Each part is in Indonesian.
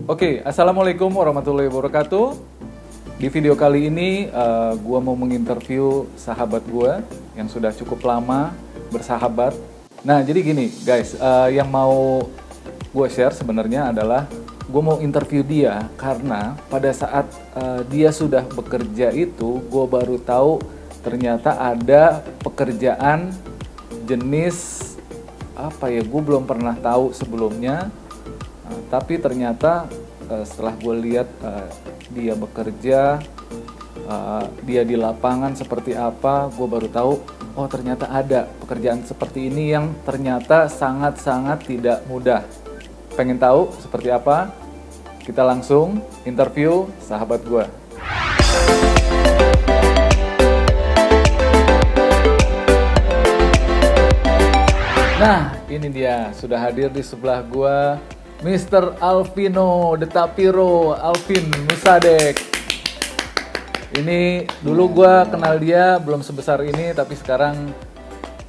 Oke, Assalamualaikum warahmatullahi wabarakatuh. Di video kali ini, gue mau menginterview sahabat gue yang sudah cukup lama bersahabat. Nah, jadi gini guys, yang mau gue share sebenarnya adalah gue mau interview dia karena pada saat dia sudah bekerja itu, gue baru tahu ternyata ada pekerjaan jenis apa ya, gue belum pernah tahu sebelumnya. Tapi ternyata setelah gue lihat dia bekerja, dia di lapangan seperti apa, gue baru tahu, oh ternyata ada pekerjaan seperti ini yang ternyata sangat-sangat tidak mudah. Pengen tahu seperti apa? Kita langsung interview sahabat gue. Nah, ini dia, sudah hadir di sebelah gue, Mr. Alvino The Tapiro, Alvin Musadek. Ini dulu gue kenal dia belum sebesar ini, tapi sekarang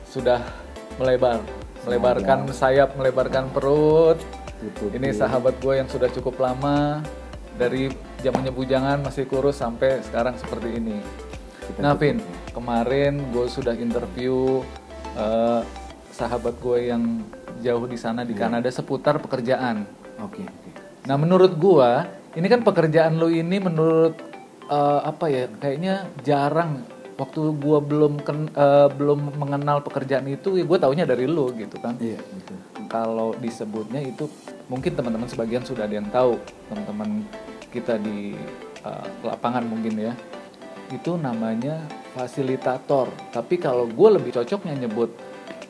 sudah melebarkan sayap, melebarkan perut. Ini sahabat gue yang sudah cukup lama, dari zamannya bujangan masih kurus sampai sekarang seperti ini. Nah Vin, kemarin gue sudah interview sahabat gue yang jauh di sana di Kanada seputar pekerjaan. Oke. Nah menurut gue, ini kan pekerjaan lo ini menurut kayaknya jarang. Waktu gue belum mengenal pekerjaan itu, gue taunya dari lo gitu kan. Iya, betul. Kalau disebutnya itu, mungkin teman-teman sebagian sudah ada yang tahu, teman-teman kita di lapangan mungkin ya. Itu namanya fasilitator. Tapi kalau gue lebih cocoknya nyebut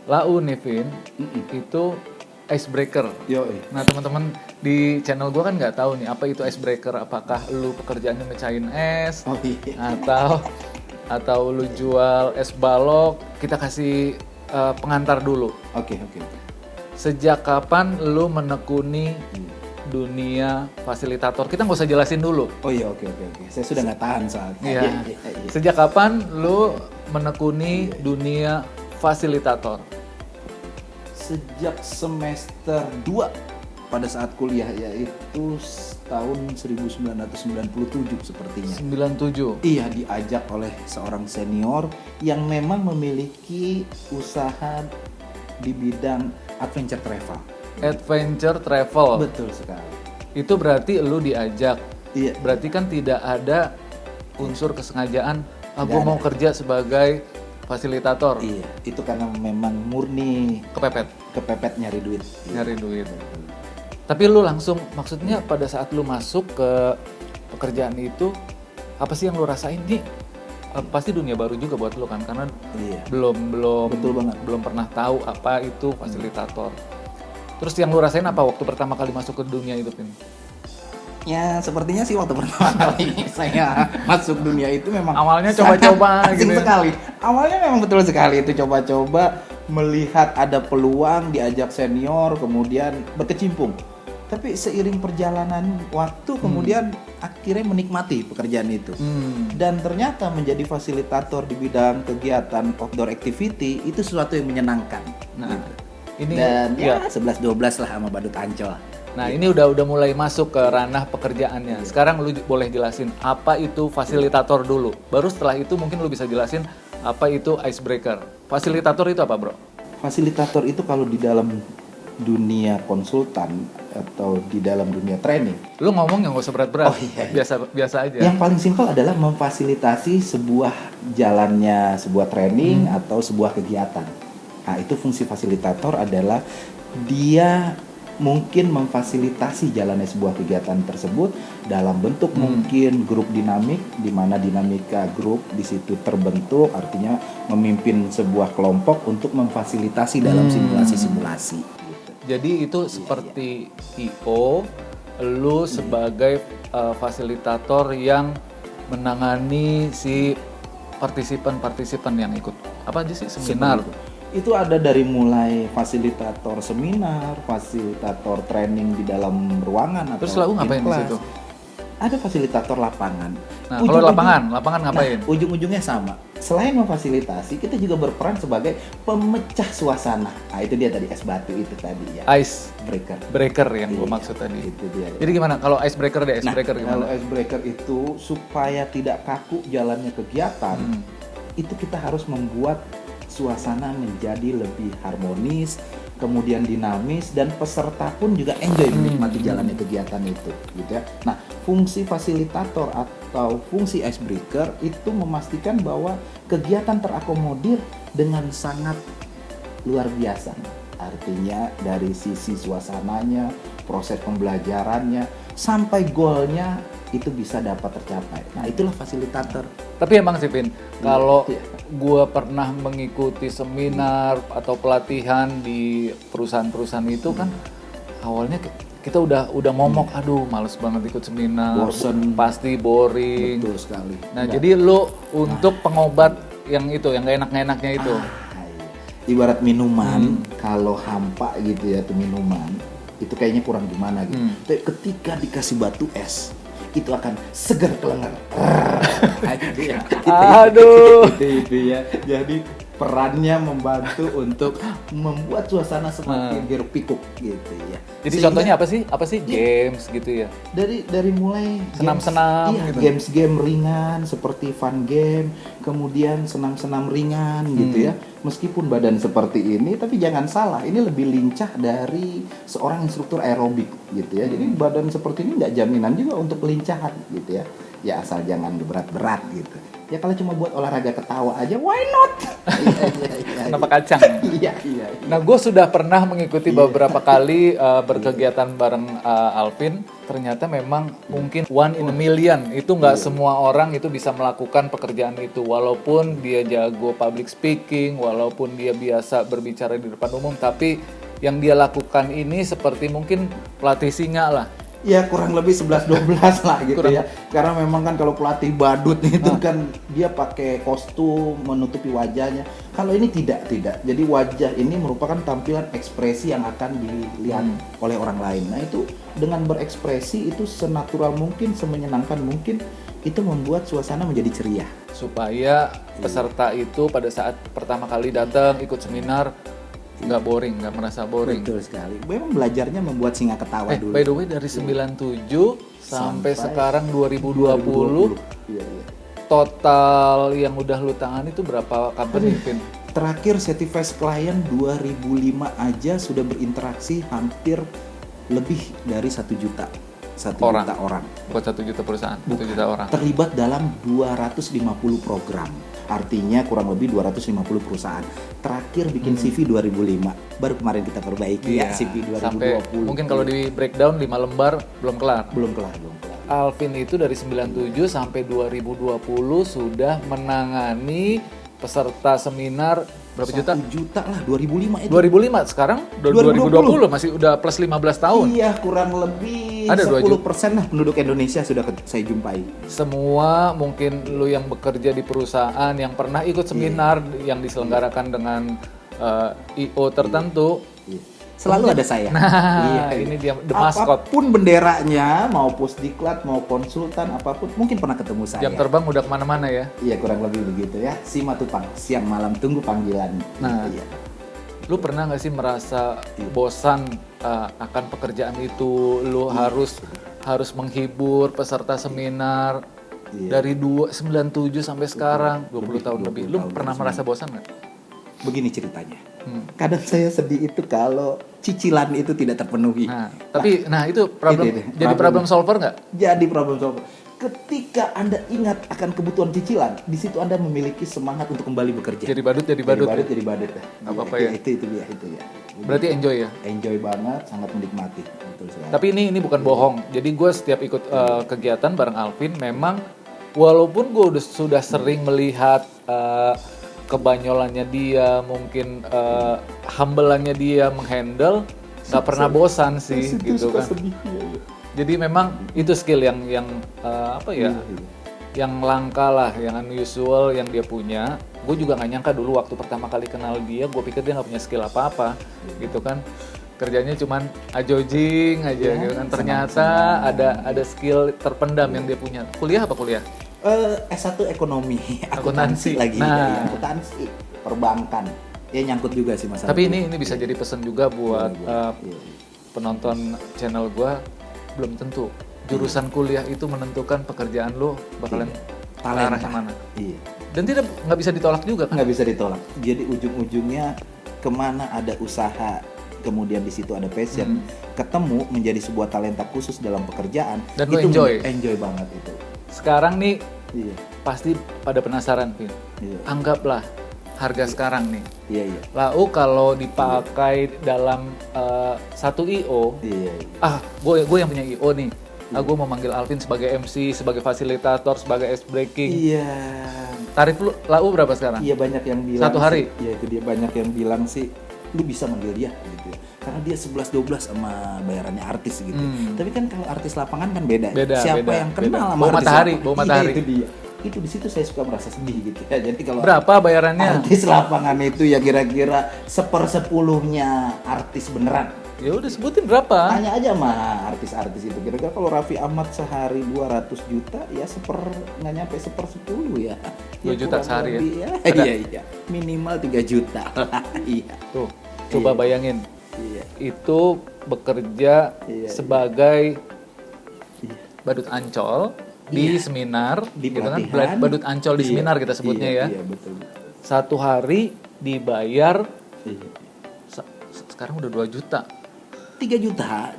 lau nih Vin, itu icebreaker. Nah teman-teman di channel gue kan nggak tahu nih apa itu icebreaker. Apakah lu pekerjaannya mecahin es, atau lu jual es balok? Kita kasih pengantar dulu. Oke. Sejak kapan lu menekuni dunia fasilitator? Kita nggak usah jelasin dulu. Oh iya, oke. Saya sudah nggak tahan saatnya. Iya. Sejak kapan lu menekuni dunia fasilitator? Sejak semester 2 pada saat kuliah, yaitu tahun 1997 sepertinya. 97? Iya, diajak oleh seorang senior yang memang memiliki usaha di bidang adventure travel. Adventure travel? Betul sekali. Itu berarti lu diajak? Iya. Berarti kan tidak ada unsur kesengajaan, gue mau kerja sebagai fasilitator. Iya, itu karena memang murni kepepet nyari duit. Nyari duit. Tapi lu langsung, maksudnya pada saat lu masuk ke pekerjaan itu, apa sih yang lu rasain nih? Pasti dunia baru juga buat lu kan, karena belum betul banget, belum pernah tahu apa itu fasilitator. Terus yang lu rasain apa waktu pertama kali masuk ke dunia itu, Pin? Ya sepertinya sih waktu pertama kali saya masuk dunia itu memang awalnya coba-coba asing gitu sekali. Awalnya memang betul sekali itu coba-coba, melihat ada peluang, diajak senior, kemudian berkecimpung. Tapi seiring perjalanan waktu kemudian akhirnya menikmati pekerjaan itu. Dan ternyata menjadi fasilitator di bidang kegiatan outdoor activity itu sesuatu yang menyenangkan. Nah, gitu. Ini dan ya 11-12 lah sama badut Ancol. Nah ini udah mulai masuk ke ranah pekerjaannya. Sekarang lu boleh jelasin apa itu fasilitator dulu. Baru setelah itu mungkin lu bisa jelasin apa itu icebreaker. Fasilitator itu apa bro? Fasilitator itu kalau di dalam dunia konsultan atau di dalam dunia training. Lu ngomong yang gak usah berat-berat. Oh, iya. Biasa aja. Yang paling simpel adalah memfasilitasi sebuah jalannya sebuah training atau sebuah kegiatan. Nah itu fungsi fasilitator adalah dia mungkin memfasilitasi jalannya sebuah kegiatan tersebut dalam bentuk mungkin grup dinamik, di mana dinamika grup di situ terbentuk, artinya memimpin sebuah kelompok untuk memfasilitasi dalam simulasi-simulasi. Gitu. Jadi itu seperti IO, lu sebagai fasilitator yang menangani si partisipan yang ikut. Apa aja sih? Seminar? Itu ada dari mulai fasilitator seminar, fasilitator training di dalam ruangan atau terus lalu ngapain di situ? ada fasilitator lapangan. Nah, kalau lapangan ngapain? Nah, ujung-ujungnya sama. Selain memfasilitasi, kita juga berperan sebagai pemecah suasana. Nah, itu dia tadi es batu itu tadi ya. Ice Breaker yang gue Iya, maksud tadi. Itu dia. Jadi gimana kalau ice breaker deh? Nah, Icebreaker kalau gimana? icebreaker itu supaya tidak kaku jalannya kegiatan, itu kita harus membuat suasana menjadi lebih harmonis, kemudian dinamis, dan peserta pun juga enjoy menikmati jalannya kegiatan itu, gitu ya. Nah, fungsi fasilitator atau fungsi icebreaker itu memastikan bahwa kegiatan terakomodir dengan sangat luar biasa. Artinya dari sisi suasananya, proses pembelajarannya, sampai goalnya itu bisa dapat tercapai. Nah, itulah fasilitator. Tapi emang sih Vin, kalau Iya. gue pernah mengikuti seminar atau pelatihan di perusahaan-perusahaan itu kan awalnya kita udah momok, aduh males banget ikut seminar, Bosen. pasti boring. Betul sekali. Nah, Enggak. jadi lo untuk pengobat yang itu, yang gak enak-enaknya itu. Iya. Ibarat minuman, kalau hampa gitu ya tuh minuman, itu kayaknya kurang gimana gitu. Tapi ketika dikasih batu es, itu akan segar kelengar. Gitu ya. Aduh. Itu ya. Jadi perannya membantu untuk membuat suasana semakin hiruk pikuk gitu ya. Jadi Sehingga contohnya apa sih? Games gitu ya. dari mulai Senam-senam games, gitu. games-game ringan seperti fun game, kemudian senam-senam ringan gitu ya. Meskipun badan seperti ini, tapi jangan salah, ini lebih lincah dari seorang instruktur aerobik gitu ya. Jadi badan seperti ini nggak jaminan juga untuk kelincahan gitu ya. Ya asal jangan berat-berat gitu. Ya kalau cuma buat olahraga ketawa aja, why not? Kenapa kacang? Iya. Nah, gue sudah pernah mengikuti beberapa kali berkegiatan bareng Alvin. Ternyata memang mungkin one in a million. Itu nggak semua orang itu bisa melakukan pekerjaan itu. Walaupun dia jago public speaking, walaupun dia biasa berbicara di depan umum, tapi yang dia lakukan ini seperti mungkin pelatih singa lah. Ya kurang lebih 11-12 lah gitu ya. Karena memang kan kalau pelatih badut itu kan dia pakai kostum menutupi wajahnya. Kalau ini tidak. Jadi wajah ini merupakan tampilan ekspresi yang akan dilihat oleh orang lain. Nah, itu dengan berekspresi itu senatural mungkin, semenyenangkan mungkin, itu membuat suasana menjadi ceria. Supaya peserta itu pada saat pertama kali datang ikut seminar nggak boring, nggak merasa boring. Betul sekali. Memang belajarnya membuat singa ketawa dulu. By the way, dari 97 sampai sekarang 2020, Iya. total yang udah lu tangani itu berapa company, Vin? Terakhir certified client 2005 aja sudah berinteraksi hampir lebih dari 1 juta. 1 juta orang. Buat 1 juta perusahaan, 1 juta orang. Terlibat dalam 250 program. Artinya kurang lebih 250 perusahaan. Terakhir bikin CV 2005. Baru kemarin kita perbaiki ya CV 2020. Sampai mungkin kalau di breakdown 5 lembar belum kelar. Belum kelar. Alvin itu dari 97 sampai 2020 sudah menangani peserta seminar berapa juta? 1 juta lah, 2005 itu. 2005, sekarang 2020 masih udah plus 15 tahun. Iya, kurang lebih Ada 10% lah penduduk Indonesia sudah saya jumpai. Semua mungkin lu yang bekerja di perusahaan yang pernah ikut seminar yang diselenggarakan dengan IO tertentu, Selalu ada saya. Nah, ini dia the mascot. Apapun benderanya, mau pusdiklat, mau konsultan, apapun, mungkin pernah ketemu saya. Jam terbang udah kemana-mana ya. Iya, kurang lebih begitu ya. Si Matupang, siang malam tunggu panggilan. Nah, Iya. lu pernah nggak sih merasa bosan akan pekerjaan itu? Lu harus menghibur peserta seminar dari 97 sampai sekarang 20 tahun lebih. Lu pernah merasa bosan nggak? Begini ceritanya. Kadang saya sedih itu kalau cicilan itu tidak terpenuhi. Nah, tapi itu problem, itu. jadi problem solver nggak? Jadi problem solver. Ketika Anda ingat akan kebutuhan cicilan, di situ Anda memiliki semangat untuk kembali bekerja. Jadi badut. Jadi badut. Nggak apa-apa ya. Itu ya. Berarti enjoy ya? Enjoy banget, sangat menikmati. Betul sekali. Tapi ini bukan bohong. Jadi gue setiap ikut kegiatan bareng Alvin, memang walaupun gue sudah sering melihat kebanyolannya dia, mungkin humble-annya dia menghandle, nggak pernah bosan sih, gitu kan. Jadi memang itu skill yang yang langka lah, yang unusual yang dia punya. Gue juga nggak nyangka dulu waktu pertama kali kenal dia, gue pikir dia nggak punya skill apa-apa, gitu kan. kerjanya cuman ajojing aja Ya, gitu kan. senang-senang. Ternyata ada skill terpendam yang dia punya. Kuliah apa kuliah? S1 ekonomi, Akuntansi. akuntansi lagi, Nah. akuntansi, perbankan. Ya nyangkut juga sih masalah. Tapi ini bisa jadi pesan juga buat Iya. penonton channel gua, belum tentu jurusan kuliah itu menentukan pekerjaan lo bakalan ke arah yang mana. Iya. Dan nggak bisa ditolak juga kan? Nggak bisa ditolak. Jadi ujung-ujungnya kemana ada usaha, kemudian di situ ada passion, ketemu menjadi sebuah talenta khusus dalam pekerjaan. Dan lo itu enjoy. enjoy banget itu. Sekarang nih Iya. pasti pada penasaran, Vin. Iya. Anggaplah harga sekarang nih. Iya, iya. Lau kalau dipakai dalam satu IO, Iya, iya. gue yang punya IO nih. Gue mau manggil Alvin sebagai MC, sebagai fasilitator, sebagai ice breaking. Iya. Tarif lu Lau berapa sekarang? Iya, banyak yang bilang Satu hari? Iya, itu dia, banyak yang bilang sih lu bisa manggil dia gitu ya. Karena dia 11-12 sama bayarannya artis gitu. Tapi kan kalau artis lapangan kan beda. Siapa beda, yang kenal beda. sama Bau artis matahari, lapangan? bau matahari. Iya, itu dia. Itu di situ saya suka merasa sedih gitu ya. Jadi kalau Berapa bayarannya? artis lapangan itu ya kira-kira 1/10-nya artis beneran. Ya udah sebutin berapa? Tanya aja sama artis-artis itu. Kira-kira kalau Raffi Ahmad sehari 200 juta ya nggak nyampe 1/10 ya. 2 juta kurang sehari ya? lebih ya. Ada? Iya, iya. Minimal 3 juta lah. Iya. Tuh, coba bayangin. Iya. Itu bekerja Iya, sebagai Iya. badut ancol di seminar, Di gitu kan? pelatihan. Badut ancol di Iya, seminar kita sebutnya iya, ya. Iya, betul. Satu hari dibayar Iya. sekarang udah 2 juta. 3 juta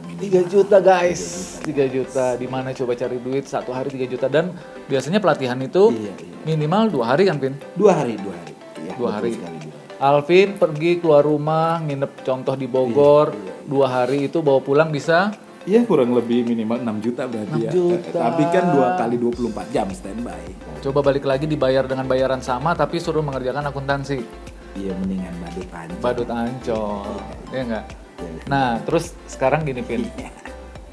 minimal. 3 juta guys, 3 juta. Di mana coba cari duit satu hari 3 juta, dan biasanya pelatihan itu Iya, iya. minimal 2 hari kan, Vin? 2 hari. Iya, 2 betul hari. sekali, 2 hari. Alvin pergi keluar rumah, nginep contoh di Bogor, Iya, 2 hari itu bawa pulang bisa Iya, kurang lebih minimal 6 juta berarti 6 ya. juta. Tapi kan 2 kali 24 jam standby. coba balik lagi dibayar dengan bayaran sama tapi suruh mengerjakan akuntansi. Iya, mendingan badut aja. Badut ancol, ya enggak? Iya. Nah, terus sekarang gini, Vin.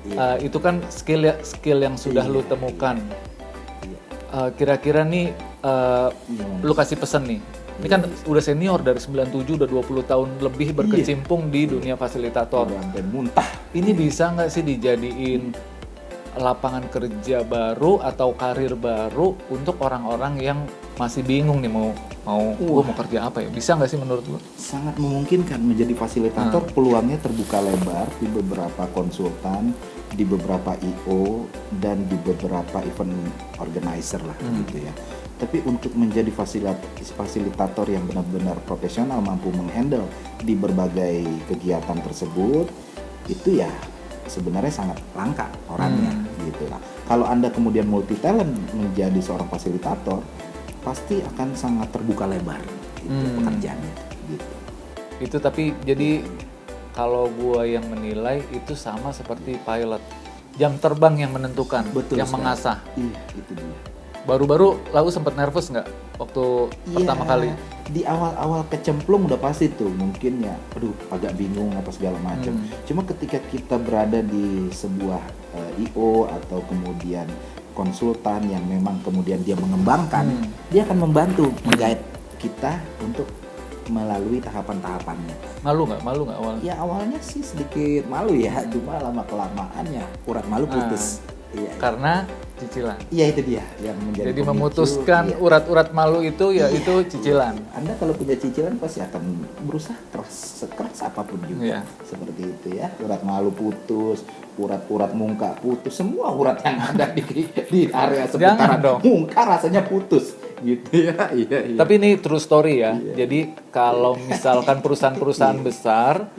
Iya. Itu kan skill yang sudah lu temukan. Iya. Kira-kira nih lu kasih pesan nih. Ini kan udah senior dari 97, udah 20 tahun lebih berkecimpung di dunia fasilitator. Udah sampai muntah. Ini bisa nggak sih dijadiin lapangan kerja baru atau karir baru untuk orang-orang yang masih bingung nih mau gue mau kerja apa ya? Bisa nggak sih menurut lu? Sangat memungkinkan menjadi fasilitator. Peluangnya terbuka lebar di beberapa konsultan, di beberapa IO, dan di beberapa event organizer lah gitu ya. Tapi untuk menjadi fasilitator yang benar-benar profesional, mampu menghandle di berbagai kegiatan tersebut, itu ya sebenarnya sangat langka orangnya gitu lah. Kalau Anda kemudian multi talent menjadi seorang fasilitator, pasti akan sangat terbuka lebar itu pekerjaannya gitu. Itu tapi jadi kalau gua yang menilai itu sama seperti pilot. Jam terbang yang menentukan, Betul yang sekali. mengasah. Iya, itu dia. Baru-baru lalu sempat nervous nggak waktu pertama kali? Di awal-awal kecemplung udah pasti tuh mungkin ya, aduh agak bingung apa segala macam. Cuma ketika kita berada di sebuah IO atau kemudian konsultan yang memang kemudian dia mengembangkan, dia akan membantu menggait kita untuk melalui tahapan-tahapannya. Malu nggak awalnya? Ya awalnya sih sedikit malu ya, cuma lama kelamaan ya urat malu putus. Iya, Karena cicilan. iya itu dia yang menjadi Jadi pemicu. memutuskan Iya. urat-urat malu itu ya itu cicilan. Anda kalau punya cicilan pasti akan berusaha sekeras apapun juga. Iya. Seperti itu ya. Urat malu putus, urat-urat muka putus, semua urat yang ada di area seputaran dong. muka rasanya putus gitu ya. Iya. Tapi ini true story ya. Jadi kalau misalkan perusahaan-perusahaan besar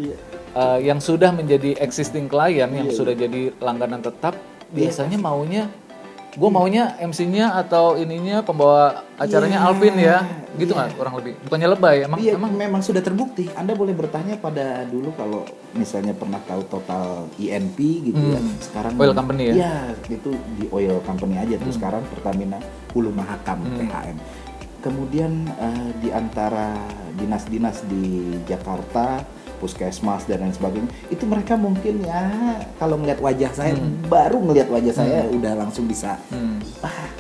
yang sudah menjadi existing client, yang sudah jadi langganan tetap, biasanya gue maunya MC-nya atau ininya pembawa acaranya Alvin ya, gitu nggak kurang lebih? Bukannya lebay, emang memang sudah terbukti. Anda boleh bertanya pada dulu kalau misalnya pernah tahu Total INP gitu ya. Sekarang Oil company ya? Iya, itu di oil company aja tuh. Sekarang Pertamina Hulu Mahakam PHM. Kemudian di antara dinas-dinas di Jakarta, puskesmas dan lain sebagainya, itu mereka mungkin ya kalau ngeliat wajah saya, baru ngeliat wajah saya udah langsung bisa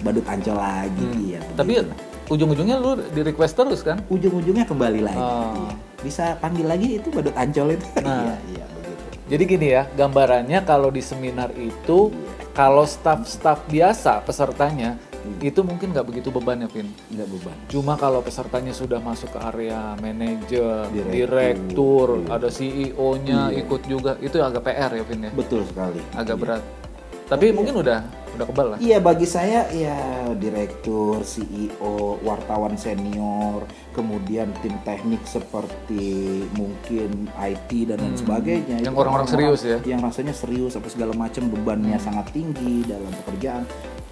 badut ancol lagi ya. Tapi ujung-ujungnya lu di request terus kan? Ujung-ujungnya kembali lagi. Oh. Iya. Bisa panggil lagi itu Badut Ancol itu. Nah. Iya begitu. Jadi gini ya, gambarannya kalau di seminar itu, kalau staff-staff biasa pesertanya, itu mungkin nggak begitu beban ya, Vin. Nggak beban. Cuma kalau pesertanya sudah masuk ke area manajer, Direktur, direktur, ada CEO-nya ikut juga, itu agak PR ya, Vin ya. Betul sekali. Agak Iya. berat. Tapi mungkin udah kebal lah. Iya, bagi saya ya direktur, CEO, wartawan senior, kemudian tim teknik seperti mungkin IT dan lain sebagainya. Yang Itu orang-orang serius ya? Yang rasanya serius apa segala macam, bebannya sangat tinggi dalam pekerjaan.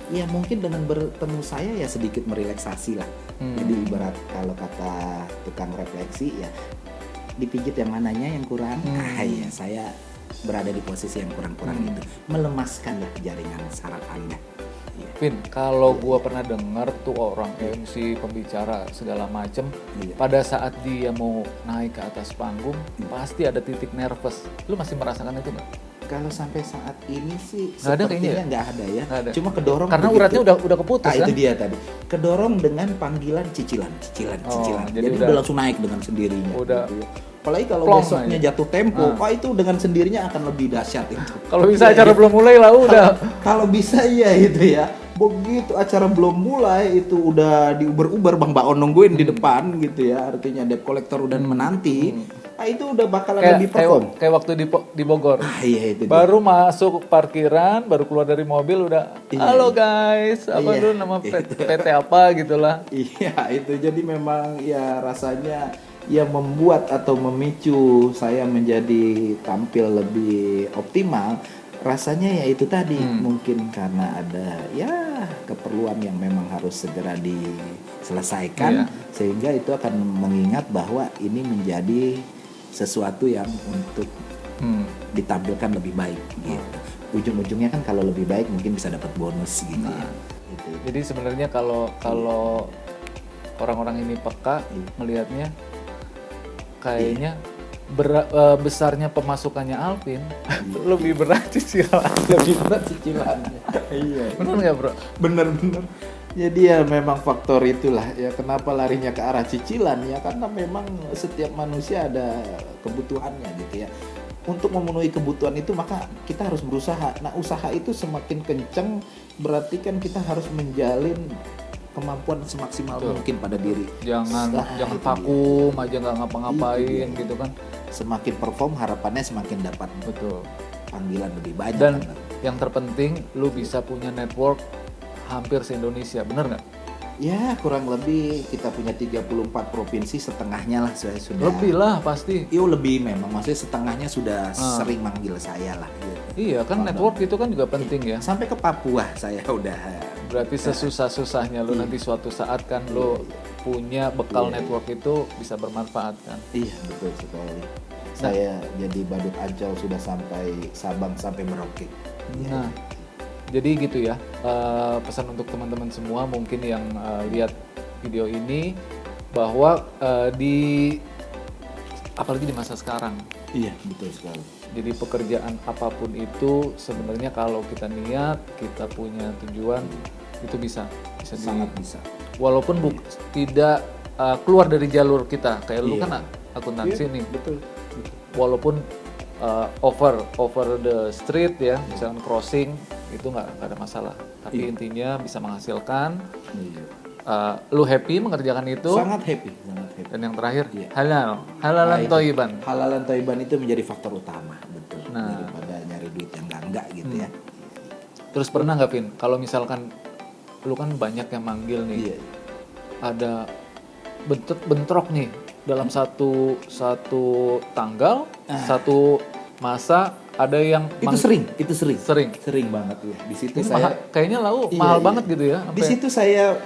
Ya mungkin dengan bertemu saya ya sedikit merelaksasi lah. Jadi ibarat kalau kata tukang refleksi ya dipijit yang mananya yang kurang. Ya saya berada di posisi yang kurang-kurang itu, melemaskanlah jaringan saraf Anda. Iya. Vin, kalau gua pernah dengar tuh orang MC, pembicara segala macem, pada saat dia mau naik ke atas panggung, pasti ada titik nervous. Lu masih merasakan itu nggak? Kalau sampai saat ini sih Nggak ada kayaknya sepertinya ya? nggak ada ya. Nggak ada. Cuma kedorong Karena begitu. uratnya udah keputus kan? Itu dia tadi. Kedorong dengan panggilan cicilan. jadi Jadi udah udah langsung naik dengan sendirinya. udah gitu ya. Apalagi kalau plong besoknya aja. jatuh tempo, wah itu dengan sendirinya akan lebih dahsyat itu. Kalau bisa Iya, acara iya. belum mulai lah udah. Kalau bisa iya itu ya. Begitu acara belum mulai itu udah diuber-uber Bang Baon nungguin di depan gitu ya. Artinya debt collector udah menanti. Nah itu udah bakalan lebih perform. kayak waktu di Bogor. Iya itu dia. Baru masuk parkiran, baru keluar dari mobil udah, halo guys, apa Iya. dulu nama PT apa gitulah. Iya itu jadi memang ya rasanya ya membuat atau memicu saya menjadi tampil lebih optimal. Rasanya ya itu tadi mungkin karena ada ya keperluan yang memang harus segera diselesaikan sehingga itu akan mengingat bahwa ini menjadi sesuatu yang untuk ditampilkan lebih baik gitu. Ujung-ujungnya kan kalau lebih baik mungkin bisa dapat bonus gitu ya. Gitu. Jadi sebenarnya kalau orang-orang ini peka melihatnya, kayaknya besarnya pemasukannya Alvin lebih berat cicilan. Lebih berat cicilannya. Iya. Benar nggak bro? Bener-bener. Jadi ya memang faktor itulah ya kenapa larinya ke arah cicilan ya karena memang setiap manusia ada kebutuhannya gitu ya. Untuk memenuhi kebutuhan itu maka kita harus berusaha. Nah usaha itu semakin kenceng berarti kan kita harus menjalin kemampuan semaksimal mungkin pada diri. Jangan itu vakum aja nggak ngapa-ngapain Itu dia. gitu kan. Semakin perform harapannya semakin dapat Betul. panggilan lebih banyak. Dan kan? yang terpenting lu bisa punya network hampir se-Indonesia, bener nggak? Ya kurang lebih kita punya 34 provinsi setengahnya lah saya sudah. Lebih lah pasti. Lebih memang maksudnya setengahnya sudah sering manggil saya lah gitu. Iya kan network itu kan juga penting ya. Sampai ke Papua saya udah. Berarti sesusah-susahnya lu nanti suatu saat kan lu punya bekal network itu bisa bermanfaat kan. Iya betul sekali. Saya jadi Badut Ancol sudah sampai Sabang sampai Merauke. Nah, jadi gitu ya, pesan untuk teman-teman semua mungkin yang lihat video ini bahwa apalagi di masa sekarang. Iya betul sekali. Jadi pekerjaan apapun itu sebenarnya kalau kita niat, kita punya tujuan itu bisa Sangat bisa. Walaupun tidak keluar dari jalur kita, kayak lu Iya. kan akuntansi nih. Betul. Walaupun over the street ya, misalnya crossing itu nggak ada masalah. Tapi intinya bisa menghasilkan. Iya. Lu happy mengerjakan itu. Sangat happy, sangat happy. Dan yang terakhir Iya. halalan Nah, toiban. Halalan toiban itu menjadi faktor utama, betul. Nah. Daripada nyari duit yang enggak gitu ya. Terus pernah nggak Vin, kalau misalkan lu kan banyak yang manggil nih, Iya. ada bentrok nih dalam satu tanggal, satu masa, ada yang Itu sering sering. banget ya. Di situ Ini saya kayaknya lau Iya, mahal iya. banget gitu ya. Di situ saya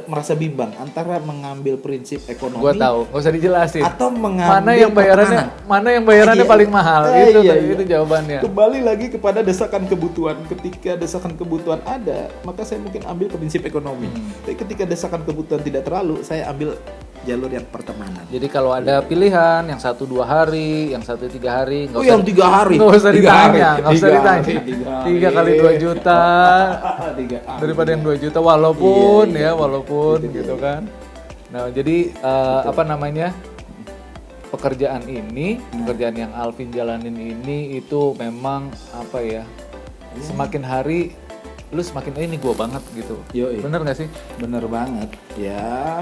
merasa bimbang antara mengambil prinsip ekonomi Gua tahu, nggak usah dijelasin. atau mengambil mana yang bayarannya Iya, paling mahal. Itu jawabannya. Kembali lagi kepada desakan kebutuhan. Ketika desakan kebutuhan ada, maka saya mungkin ambil prinsip ekonomi. Tapi ketika desakan kebutuhan tidak terlalu, saya ambil jalur yang pertemanan. Jadi kalau ada pilihan yang 1-2 hari, yang 1-3 hari, nggak yang 3 hari. nggak usah 3 ditanya, hari. nggak usah 3 ditanya. hari, 3 hari. 3 kali 2 juta 3 hari. daripada yang 2 juta, walaupun walaupun Itu dia, gitu iya. kan. Nah, jadi apa namanya? Pekerjaan yang Alvin jalanin ini itu memang apa ya? Semakin hari lu semakin ini gua banget gitu. Yoi. Bener nggak sih? Bener banget. Ya,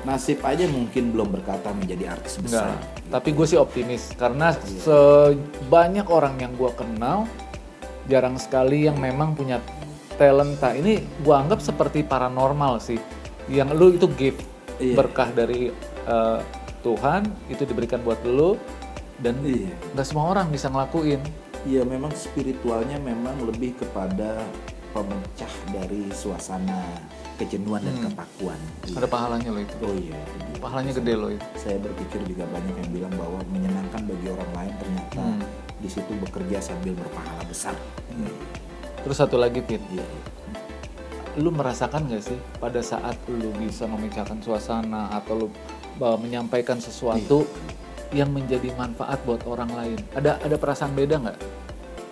nasib aja mungkin belum berkata menjadi artis besar. Enggak. Tapi gue sih optimis karena sebanyak orang yang gue kenal jarang sekali yang memang punya talenta. Ini gue anggap seperti paranormal sih. Yang lu itu gift, Iya. berkah dari Tuhan itu diberikan buat lu dan Iya. nggak semua orang bisa ngelakuin. Iya, memang spiritualnya memang lebih kepada pemecah dari suasana kejenuhan dan kepakuan. Iya. Ada pahalanya lo itu. Oh iya, itu dia. Pahalanya gede lo itu. Saya berpikir juga banyak yang bilang bahwa menyenangkan bagi orang lain ternyata di situ bekerja sambil berpahala besar. Terus satu lagi Fit, Iya. lu merasakan gak sih pada saat lu bisa memecahkan suasana atau lu menyampaikan sesuatu yang menjadi manfaat buat orang lain? Ada perasaan beda nggak?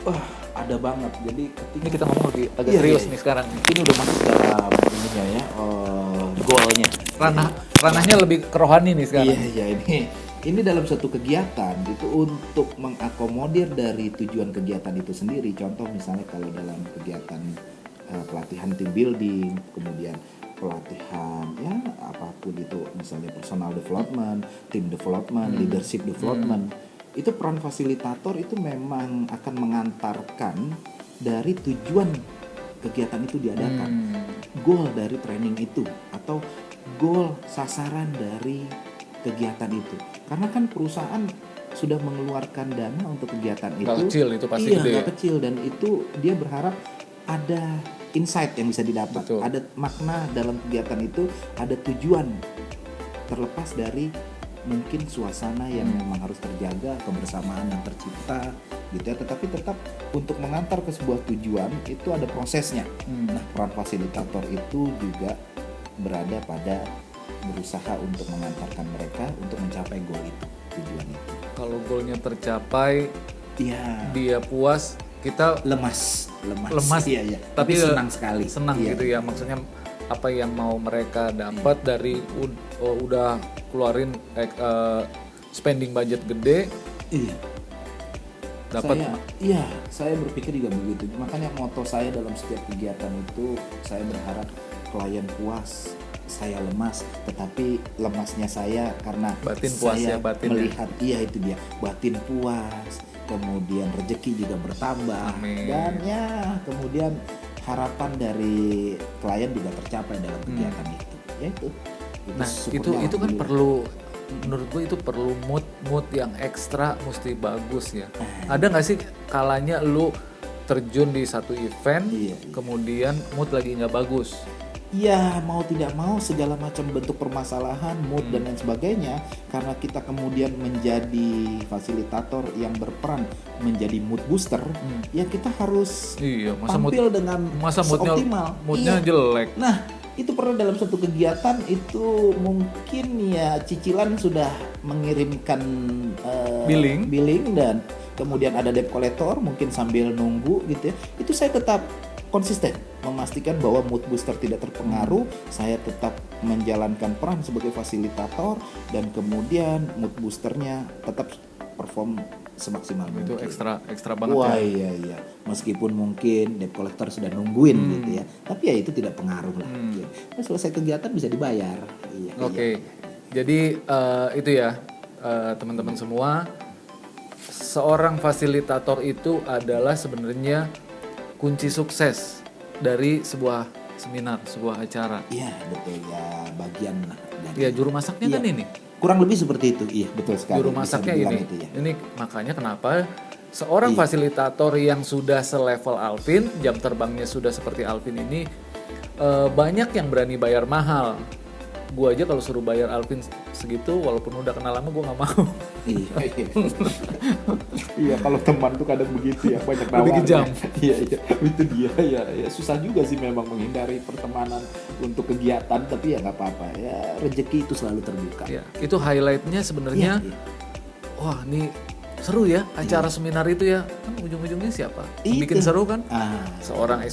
Wah, ada banget. Jadi ketika Ini kita ngomong lebih agak Iya, serius iya. nih sekarang. ini udah masuk dalam ininya ya, goalnya. Ranahnya lebih ke rohani nih sekarang. Iya, ini dalam suatu kegiatan itu untuk mengakomodir dari tujuan kegiatan itu sendiri. Contoh misalnya kalau dalam kegiatan pelatihan team building, kemudian pelatihan ya apapun itu, misalnya personal development, team development, leadership development, itu peran fasilitator itu memang akan mengantarkan dari tujuan kegiatan itu diadakan, goal dari training itu atau goal sasaran dari kegiatan itu. Karena kan perusahaan sudah mengeluarkan dana untuk kegiatan Nggak itu. kecil, itu pasti iya, gede. nggak kecil, dan itu dia berharap ada insight yang bisa didapat, Betul. ada makna dalam kegiatan itu, ada tujuan terlepas dari mungkin suasana yang memang harus terjaga, kebersamaan yang tercipta gitu ya, tetapi tetap untuk mengantar ke sebuah tujuan itu ada prosesnya. Nah, peran fasilitator itu juga berada pada berusaha untuk mengantarkan mereka untuk mencapai goal itu, tujuan itu. Kalau goalnya tercapai, Iya, dia puas, kita lemas. Iya. tapi senang sekali. senang Iya. gitu ya. Maksudnya apa yang mau mereka dapat dari udah keluarin spending budget gede, Iya. dapat Saya berpikir juga begitu. Makanya moto saya dalam setiap kegiatan itu, saya berharap klien puas, saya lemas, tetapi lemasnya saya karena Batin puas saya ya, batin ya. melihat itu dia, batin puas, kemudian rezeki juga bertambah, Amin. dan ya kemudian harapan dari klien juga tercapai dalam kegiatan itu. Ya itu. Nah, syukurnya itu kan alhamdulillah. perlu, menurut gue itu perlu mood yang ekstra, mesti bagus ya. Ada nggak sih kalanya lu terjun di satu event, Iya. kemudian mood lagi nggak bagus? Ya, mau tidak mau segala macam bentuk permasalahan, mood dan lain sebagainya, karena kita kemudian menjadi fasilitator yang berperan menjadi mood booster, ya kita harus Iya, masa tampil dengan seoptimal. moodnya Iya. jelek. Nah, itu pernah dalam suatu kegiatan itu mungkin ya cicilan sudah mengirimkan billing dan kemudian ada debt collector mungkin sambil nunggu gitu ya. Itu saya tetap konsisten memastikan bahwa mood booster tidak terpengaruh, saya tetap menjalankan peran sebagai fasilitator dan kemudian mood boosternya tetap perform semaksimal Itu mungkin. ekstra banget Wah ya. iya, meskipun mungkin debt collector sudah nungguin gitu ya, tapi ya itu tidak pengaruh lah. Nah, selesai kegiatan bisa dibayar. Iya, Oke, iya. jadi itu ya teman-teman semua, seorang fasilitator itu adalah sebenarnya kunci sukses dari sebuah seminar, sebuah acara. Iya betul ya, bagian lah. dari- Ya juru masaknya kan Iya. ini, Kurang lebih seperti itu, iya betul sekali. juru bisa masaknya dibilang ini. itu ya. Ini makanya kenapa seorang Iya. fasilitator yang sudah selevel Alvin, jam terbangnya sudah seperti Alvin ini, banyak yang berani bayar mahal. Gua aja kalau suruh bayar Alvin segitu, walaupun udah kenal lama, gue nggak mau. Iya, iya. Iya, kalau teman tuh kadang begitu ya, banyak Lebih nawarnya. kejam. Iya, itu dia ya. Susah juga sih memang menghindari pertemanan untuk kegiatan, tapi ya nggak apa-apa ya, rezeki itu selalu terbuka. Ya, itu highlightnya sebenarnya. Iya, iya. Wah, ini seru ya acara seminar itu ya. Kan ujung-ujungnya siapa? Yang bikin Itu. seru kan? Ah, Seorang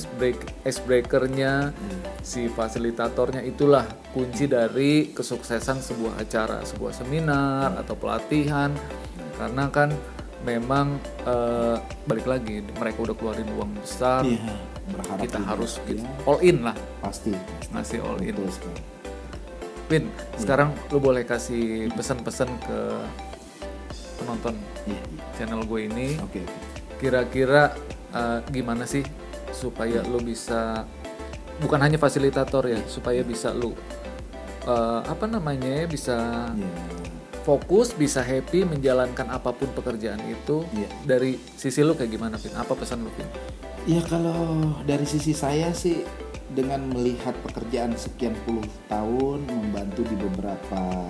icebreakernya, si fasilitatornya, itulah kunci dari kesuksesan sebuah acara, sebuah seminar atau pelatihan. Karena kan memang balik lagi mereka udah keluarin uang besar, iya, berharap kita juga. harus Ya, all in lah, pasti. ngasih all in. Betul sekali. Vin, sekarang lu boleh kasih pesan-pesan ke penonton Iya, iya. channel gue ini. Oke. Kira-kira gimana sih supaya lu bisa, bukan hanya fasilitator ya, supaya bisa lu bisa Iya. fokus, bisa happy menjalankan apapun pekerjaan itu. Iya. Dari sisi lu kayak gimana, Vin? Apa pesan lu, Vin? Ya kalau dari sisi saya sih, dengan melihat pekerjaan sekian puluh tahun membantu di beberapa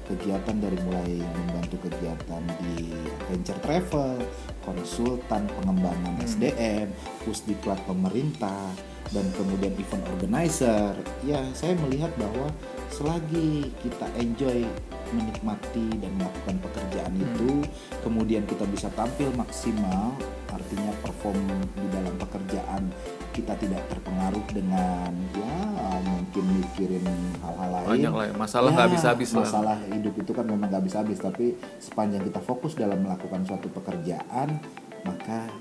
kegiatan, dari mulai membantu kegiatan di adventure travel, konsultan pengembangan SDM, pusdiklat pemerintah, dan kemudian event organizer, ya saya melihat bahwa selagi kita enjoy menikmati dan melakukan pekerjaan itu, kemudian kita bisa tampil maksimal, artinya perform di dalam pekerjaan, kita tidak terpengaruh dengan ya mungkin mikirin hal-hal lain. Banyak lah ya, masalah nggak habis-habis lah. Masalah hidup itu kan memang nggak habis-habis, tapi sepanjang kita fokus dalam melakukan suatu pekerjaan, maka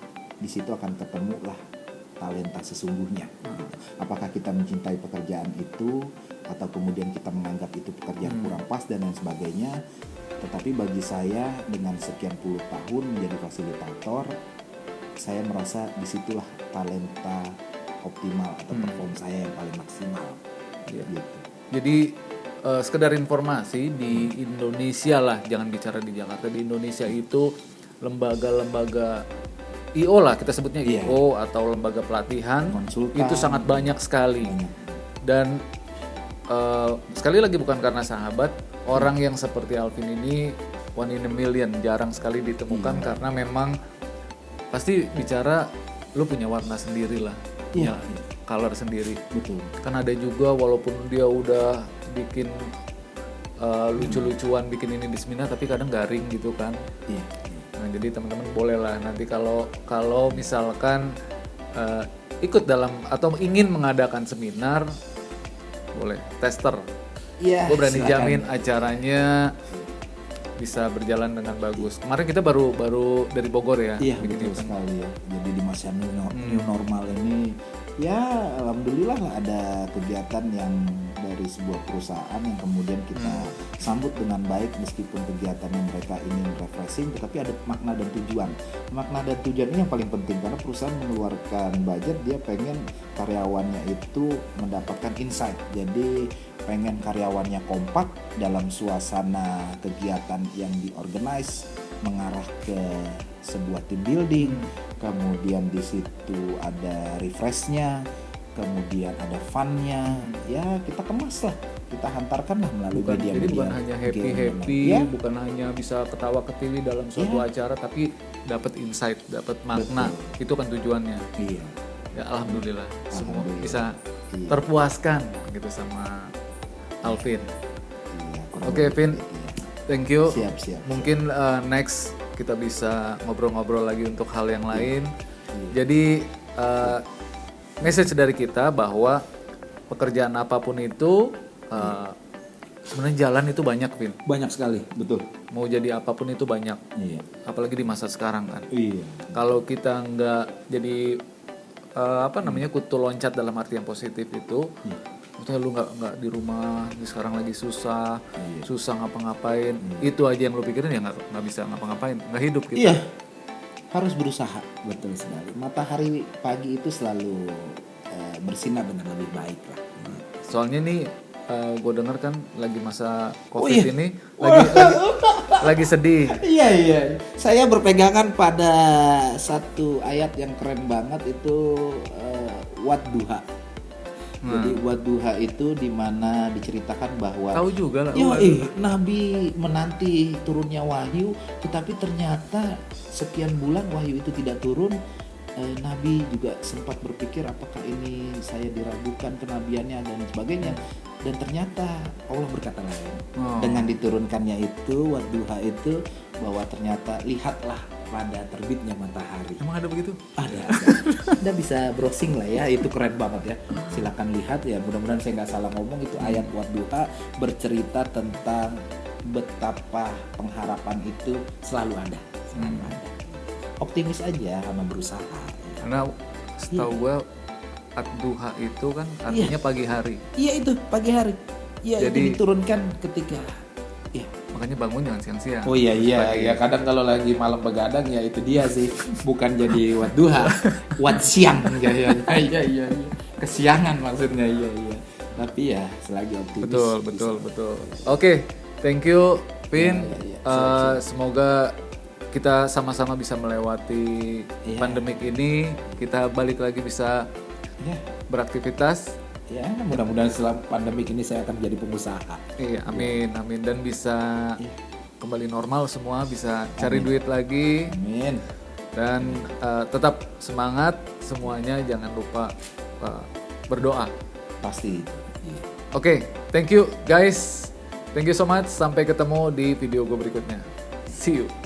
di situ akan ketemulah talenta sesungguhnya. Apakah kita mencintai pekerjaan itu, atau kemudian kita menganggap itu pekerjaan kurang pas dan lain sebagainya. Tetapi bagi saya, dengan sekian puluh tahun menjadi fasilitator, saya merasa disitulah talenta optimal atau perform saya yang paling maksimal. Iya. Gitu. Jadi sekedar informasi, di Indonesia lah, jangan bicara di Jakarta, di Indonesia itu lembaga-lembaga IO lah, kita sebutnya Iya. IO atau lembaga pelatihan, Konsultan. itu sangat banyak sekali. Banyak. Dan sekali lagi bukan karena sahabat, orang yang seperti Alvin ini one in a million, jarang sekali ditemukan. Karena memang pasti bicara lu punya warna sendiri lah, Iya. punya color sendiri. Betul. Kan ada juga walaupun dia udah bikin lucu-lucuan, bikin ini di seminar, tapi kadang garing gitu kan. Iya. Nah, jadi teman-teman boleh lah nanti kalau misalkan ikut dalam atau ingin mengadakan seminar, boleh tester. Iya. Gue berani silakan. jamin acaranya bisa berjalan dengan bagus. Kemarin kita baru dari Bogor ya. Iya, bikin betul event. sekali ya. Jadi di masa new normal ini, ya alhamdulillah lah ada kegiatan yang dari sebuah perusahaan yang kemudian kita sambut dengan baik, meskipun kegiatannya mereka ingin refreshing, tetapi ada makna dan tujuan. Makna dan tujuan ini yang paling penting, karena perusahaan mengeluarkan budget, dia pengen karyawannya itu mendapatkan insight. Jadi pengen karyawannya kompak dalam suasana kegiatan yang diorganize, mengarah ke sebuah team building, kemudian di situ ada refreshnya, kemudian ada funnya, ya kita kemas lah, kita hantarkan lah melalui Jadi media-media. bukan hanya happy, Ya, bukan hanya bisa ketawa ketiwi dalam suatu acara, tapi dapat insight, dapat makna. Itu kan tujuannya. iya. Ya alhamdulillah, semua Alhamdulillah. bisa Iya. terpuaskan gitu sama Alvin. Iya, kurang Oke, lebih Vin. begitu ya. Thank you. Siap. Mungkin next kita bisa ngobrol-ngobrol lagi untuk hal yang lain. Iya. Jadi message dari kita bahwa pekerjaan apapun itu sebenarnya jalan itu banyak, Vin. Banyak sekali, betul. Mau jadi apapun itu banyak. Iya. Apalagi di masa sekarang kan. Iya. Kalau kita nggak jadi kutu loncat dalam arti yang positif itu, maksudnya lu nggak di rumah, sekarang lagi susah ngapa-ngapain, itu aja yang lu pikirin, ya nggak bisa ngapa-ngapain, nggak hidup gitu. Iya, harus berusaha, betul sekali. Matahari pagi itu selalu bersinar dengan lebih baik lah. Soalnya nih gue denger kan lagi masa Oh, COVID iya. ini lagi sedih. Iya. Saya berpegangan pada satu ayat yang keren banget, itu Wadduha. Jadi Wadduha itu dimana diceritakan bahwa Tahu juga lah. Nabi menanti turunnya wahyu, tetapi ternyata sekian bulan wahyu itu tidak turun. Nabi juga sempat berpikir, apakah ini saya diragukan kenabiannya dan sebagainya, dan ternyata Allah berkata lain. Dengan diturunkannya itu Wadduha itu, bahwa ternyata lihatlah pada terbitnya matahari. Emang ada begitu? Ada. Anda bisa browsing lah ya, itu keren banget ya. Silakan lihat ya, mudah-mudahan saya nggak salah ngomong, itu ayat Wadduha bercerita tentang betapa pengharapan itu selalu ada. Optimis aja sama berusaha. Karena setahu gue Ad-Duha itu kan artinya pagi hari. Iya itu pagi hari. Iya Jadi- itu diturunkan ketika. Iya. Makanya bangun jangan siang-siang. Oh iya Pagi. ya kadang kalau lagi malam begadang ya itu dia sih, bukan jadi Wadduha, Wad siang ya. Iya. Kesiangan maksudnya iya. Tapi ya selagi optimis. Betul. Oke, thank you Pin. Iya. Semoga kita sama-sama bisa melewati Iya. pandemik ini. Kita balik lagi bisa Ya, beraktivitas. ya mudah-mudahan setelah pandemik ini saya akan jadi pengusaha. Iya, amin. Dan bisa Iya. kembali normal semua, bisa cari duit lagi. Amin. Dan tetap semangat semuanya, jangan lupa berdoa. Pasti. Iya. Oke, thank you guys. Thank you so much. Sampai ketemu di video gue berikutnya. See you.